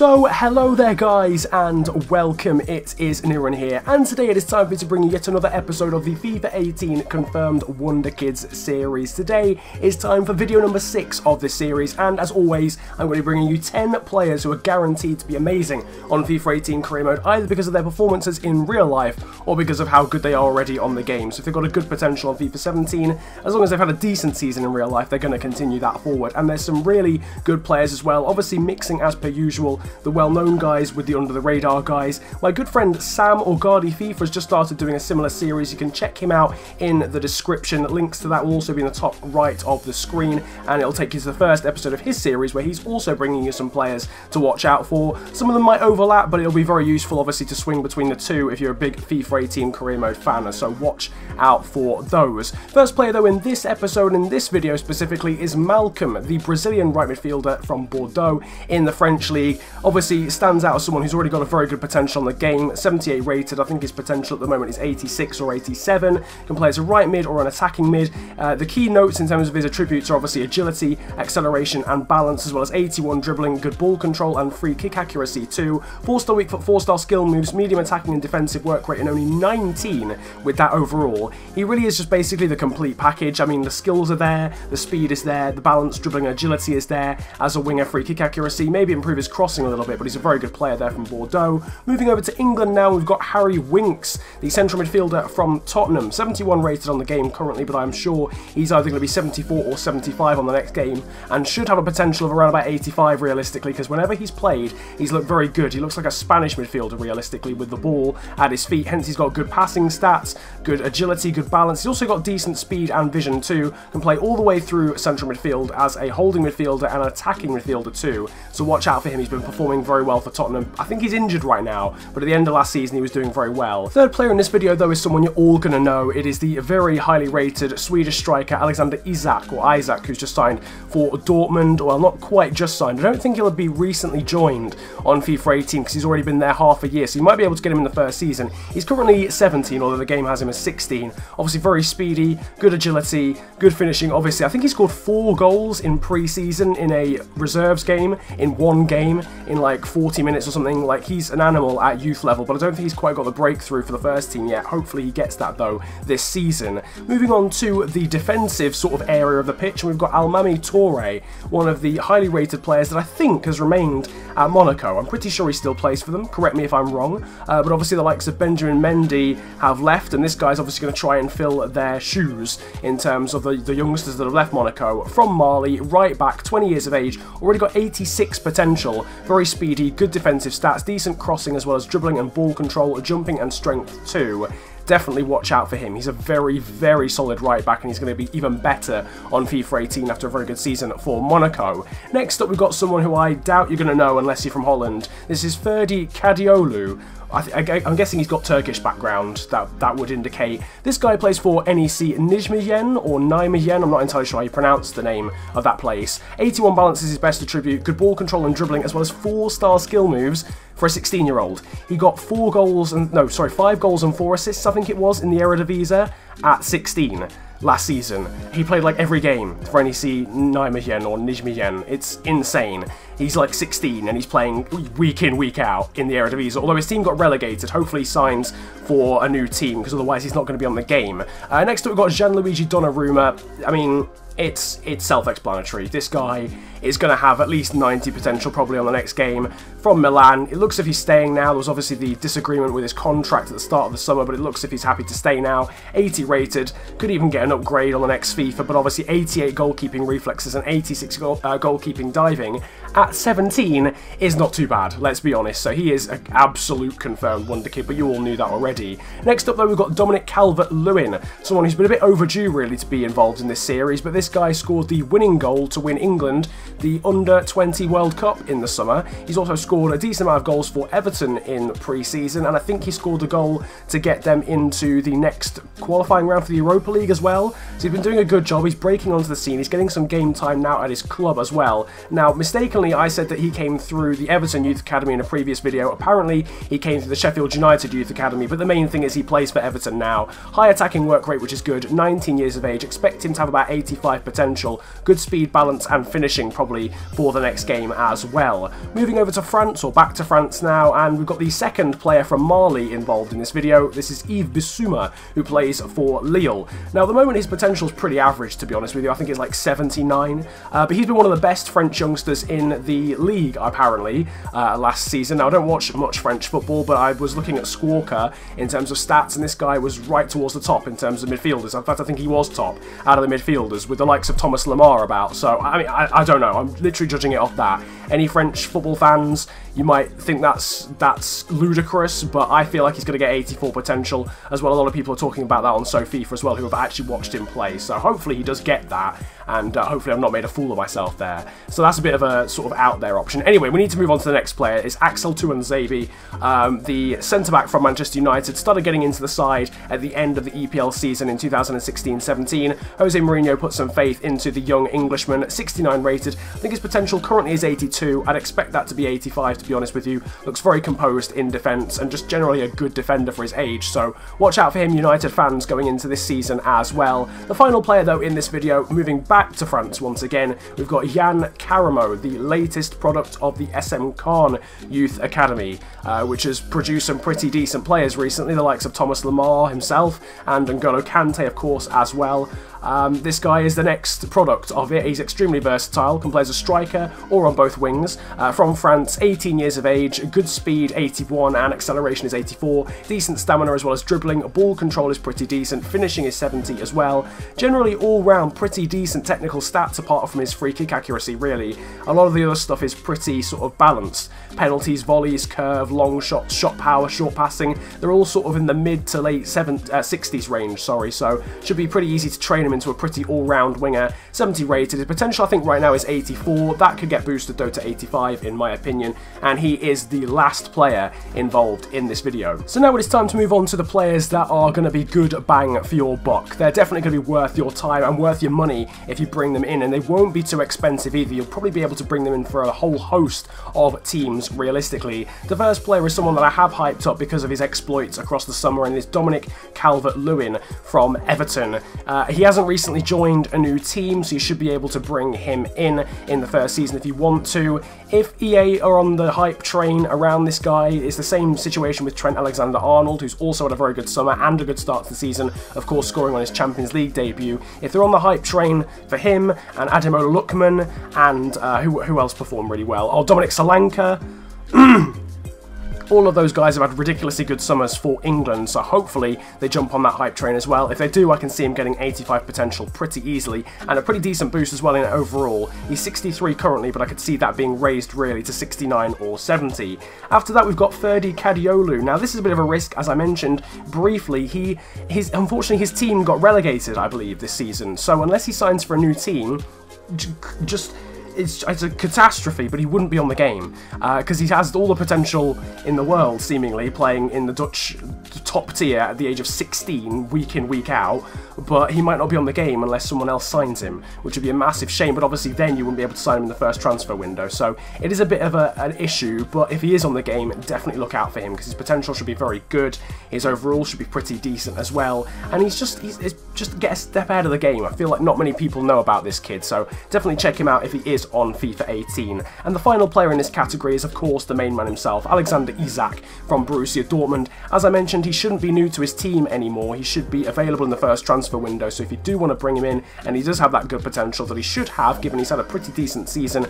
So, hello there guys, and welcome. It is Niran here, and today it is time for me to bring you yet another episode of the FIFA 18 confirmed Wonderkids series. Today is time for video number 6 of this series, and as always, I'm going to be bringing you 10 players who are guaranteed to be amazing on FIFA 18 career mode, either because of their performances in real life, or because of how good they are already on the game. So if they've got a good potential on FIFA 17, as long as they've had a decent season in real life, they're going to continue that forward. And there's some really good players as well, obviously mixing as per usual, the well-known guys with the under-the-radar guys. My good friend Sam Orgadi FIFA has just started doing a similar series. You can check him out in the description. Links to that will also be in the top right of the screen, and it'll take you to the first episode of his series where he's also bringing you some players to watch out for. Some of them might overlap, but it'll be very useful obviously to swing between the two if you're a big FIFA 18 career mode fan, so watch out for those. First player though in this episode, in this video specifically, is Malcolm, the Brazilian right midfielder from Bordeaux in the French league. Obviously stands out as someone who's already got a very good potential on the game, 78 rated. I think his potential at the moment is 86 or 87, can play as a right mid or an attacking mid. The key notes in terms of his attributes are obviously agility, acceleration and balance, as well as 81 dribbling, good ball control and free kick accuracy too, 4-star weak foot, 4-star skill moves, medium attacking and defensive work rate, and only 19 with that overall. He really is just basically the complete package. I mean, the skills are there, the speed is there, the balance, dribbling, agility is there. As a winger, free kick accuracy, maybe improve his crossing a little bit, but he's a very good player there from Bordeaux. Moving over to England now, we've got Harry Winks, the central midfielder from Tottenham, 71 rated on the game currently, but I'm sure he's either going to be 74 or 75 on the next game, and should have a potential of around about 85 realistically, because whenever he's played, he's looked very good. He looks like a Spanish midfielder realistically with the ball at his feet, hence he's got good passing stats, good agility, good balance. He's also got decent speed and vision too, can play all the way through central midfield as a holding midfielder and an attacking midfielder too, so watch out for him. He's been performing very well for Tottenham. I think he's injured right now, but at the end of last season he was doing very well. Third player in this video though is someone you're all going to know. It is the very highly rated Swedish striker Alexander Isak, or Isak, who's just signed for Dortmund. Well, not quite just signed. I don't think he'll be recently joined on FIFA 18 because he's already been there half a year, so you might be able to get him in the first season. He's currently 17, although the game has him as 16. Obviously very speedy, good agility, good finishing. Obviously I think he scored 4 goals in pre-season in a reserves game, in one game, in like 40 minutes or something. Like, he's an animal at youth level, but I don't think he's quite got the breakthrough for the first team yet. Hopefully he gets that though this season. Moving on to the defensive sort of area of the pitch, and we've got Almami Toure, one of the highly rated players that I think has remained at Monaco. I'm pretty sure he still plays for them, correct me if I'm wrong, but obviously the likes of Benjamin Mendy have left, and this guy's obviously going to try and fill their shoes in terms of the youngsters that have left Monaco. From Mali, right back, 20 years of age, already got 86 potential, very speedy, good defensive stats, decent crossing as well as dribbling and ball control, jumping and strength too. Definitely watch out for him. He's a very, very solid right back, and he's going to be even better on FIFA 18 after a very good season for Monaco. Next up, we've got someone who I doubt you're going to know unless you're from Holland. This is Ferdi Kadiolu. I'm guessing he's got Turkish background, that would indicate. This guy plays for NEC Nijmegen, or Nijmegen, I'm not entirely sure how you pronounce the name of that place. 81 balance is his best attribute, good ball control and dribbling, as well as 4-star skill moves for a 16-year-old. He got 5 goals and 4 assists, I think it was, in the Eredivisie at 16. Last season. He played like every game for NEC Nijmegen or Nijmegen. It's insane. He's like 16 and he's playing week in, week out in the Eredivisie. Although his team got relegated, hopefully he signs for a new team because otherwise he's not going to be on the game. Next up we've got Gianluigi Donnarumma. I mean, it's self-explanatory. This guy is going to have at least 90 potential probably on the next game. From Milan, it looks as if he's staying now. There was obviously the disagreement with his contract at the start of the summer, but it looks as if he's happy to stay now. 80 rated, could even get an upgrade on the next FIFA, but obviously 88 goalkeeping reflexes and 86 goalkeeping diving at 17 is not too bad, let's be honest. So he is an absolute confirmed wonderkid, but you all knew that already. Next up though, we've got Dominic Calvert-Lewin, someone who's been a bit overdue really to be involved in this series, but this guy scored the winning goal to win England the Under-20 World Cup in the summer. He's also scored a decent amount of goals for Everton in pre-season, and I think he scored a goal to get them into the next qualifying round for the Europa League as well. So he's been doing a good job. He's breaking onto the scene. He's getting some game time now at his club as well. Now, mistakenly, funny, I said that he came through the Everton Youth Academy in a previous video. Apparently, he came through the Sheffield United Youth Academy, but the main thing is he plays for Everton now. High attacking work rate, which is good, 19 years of age, expect him to have about 85 potential, good speed, balance and finishing probably for the next game as well. Moving over to France, or back to France now, and we've got the second player from Mali involved in this video. This is Yves Bissouma, who plays for Lille. Now, at the moment, his potential is pretty average, to be honest with you. I think it's like 79, but he's been one of the best French youngsters in the league, apparently, last season. Now, I don't watch much French football, but I was looking at Squawka in terms of stats, and this guy was right towards the top in terms of midfielders. In fact, I think he was top out of the midfielders, with the likes of Thomas Lemar about. So, I mean, I don't know. I'm literally judging it off that. Any French football fans, you might think that's ludicrous, but I feel like he's going to get 84 potential as well. A lot of people are talking about that on FIFA as well, who have actually watched him play. So hopefully he does get that, and hopefully I've not made a fool of myself there. So that's a bit of a sort of out there option. Anyway, we need to move on to the next player. It's Axel Tuanzebe, the centre-back from Manchester United. Started getting into the side at the end of the EPL season in 2016-17. Jose Mourinho put some faith into the young Englishman, 69 rated. I think his potential currently is 82. I'd expect that to be 85, to be honest with you. Looks very composed in defence and just generally a good defender for his age. So watch out for him, United fans, going into this season as well. The final player, though, in this video, moving back to France once again, we've got Yann Caramo, the latest product of the SM Khan Youth Academy, which has produced some pretty decent players recently, the likes of Thomas Lemar himself and N'Golo Kante, of course, as well. This guy is the next product of it. He's extremely versatile, can play as a striker or on both wings. From France, 18 years of age, good speed 81 and acceleration is 84, decent stamina as well as dribbling, ball control is pretty decent, finishing is 70 as well. Generally all round pretty decent technical stats apart from his free kick accuracy really. A lot of the other stuff is pretty sort of balanced. Penalties, volleys, curve, long shots, shot power, short passing, they're all sort of in the mid to late 60s range, so should be pretty easy to train him into a pretty all-round winger. 70 rated. His potential I think right now is 84. That could get boosted though to 85 in my opinion, and he is the last player involved in this video. So now it is time to move on to the players that are going to be good bang for your buck. They're definitely going to be worth your time and worth your money if you bring them in, and they won't be too expensive either. You'll probably be able to bring them in for a whole host of teams realistically. The first player is someone that I have hyped up because of his exploits across the summer, and is Dominic Calvert-Lewin from Everton. He hasn't recently joined a new team, so you should be able to bring him in the first season if you want to. If EA are on the hype train around this guy, it's the same situation with Trent Alexander-Arnold, who's also had a very good summer and a good start to the season, of course scoring on his Champions League debut. If they're on the hype train for him and Ademola Lookman and who else performed really well? Oh, Dominic Solanke. All of those guys have had ridiculously good summers for England, so hopefully they jump on that hype train as well. If they do, I can see him getting 85 potential pretty easily, and a pretty decent boost as well in overall. He's 63 currently, but I could see that being raised really to 69 or 70. After that, we've got Ferdi Kadiolu. Now, this is a bit of a risk, as I mentioned briefly. Unfortunately, his team got relegated, I believe, this season, so unless he signs for a new team, it's a catastrophe, but he wouldn't be on the game because he has all the potential in the world, seemingly, playing in the Dutch top tier at the age of 16, week in, week out, but he might not be on the game unless someone else signs him, which would be a massive shame, but obviously then you wouldn't be able to sign him in the first transfer window, so it is a bit of an issue, but if he is on the game, definitely look out for him, because his potential should be very good, his overall should be pretty decent as well, and he's just get a step ahead of the game. I feel like not many people know about this kid, so definitely check him out if he is on FIFA 18. And the final player in this category is of course the main man himself, Alexander Isak from Borussia Dortmund. As I mentioned, he shouldn't be new to his team anymore, he should be available in the first transfer window, so if you do want to bring him in, and he does have that good potential that he should have, given he's had a pretty decent season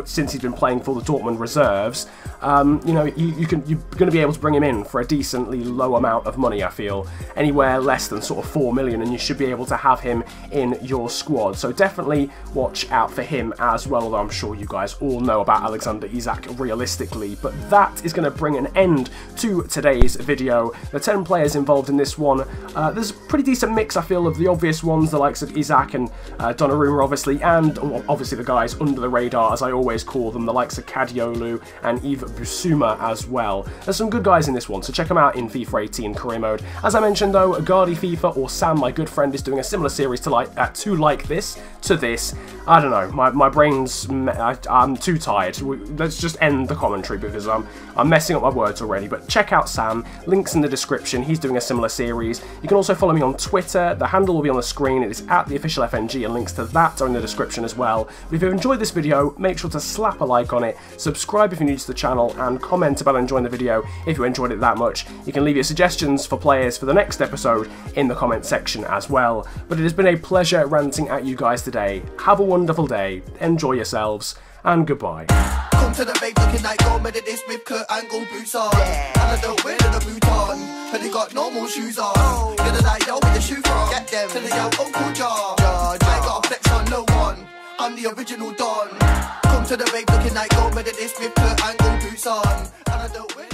since he's been playing for the Dortmund reserves, you know, you're going to be able to bring him in for a decently low amount of money, I feel, anywhere less than sort of 4 million, and you should be able to have him in your squad, so definitely watch out for him as well, although I'm sure you guys all know about Alexander Isak realistically. But that is going to bring an end to today's video. The 10 players involved in this one, there's a pretty decent mix, I feel, of the obvious ones, the likes of Isak and Donnarumma obviously, and obviously the guys under the radar, as I always call them, the likes of Kadiolu and Yves Bissouma as well. There's some good guys in this one, so check them out in FIFA 18 career mode. As I mentioned though, Guardy FIFA, or Sam, my good friend, is doing a similar series to this. I don't know, my brain's... I'm too tired. Let's just end the commentary because I'm messing up my words already. But check out Sam. Links in the description. He's doing a similar series. You can also follow me on Twitter. The handle will be on the screen. It is @theofficialfng, and links to that are in the description as well. But if you've enjoyed this video, make sure to slap a like on it, subscribe if you're new to the channel, and comment about enjoying the video if you enjoyed it that much. You can leave your suggestions for players for the next episode in the comment section as well. But it has been a pleasure ranting at you guys today. Have a wonderful day, enjoy yourselves, and goodbye. Come to the babe looking like gold medalist with Kurt Angle boots on. And I don't wear the boot on, but they got normal shoes on. You're the like yo with the shoe from. Get them to the yo Uncle Jar. I ain't got a flex on no one. I'm the original Don. Come to the babe looking like gold medalist with Kurt Angle boots on. And I don't wear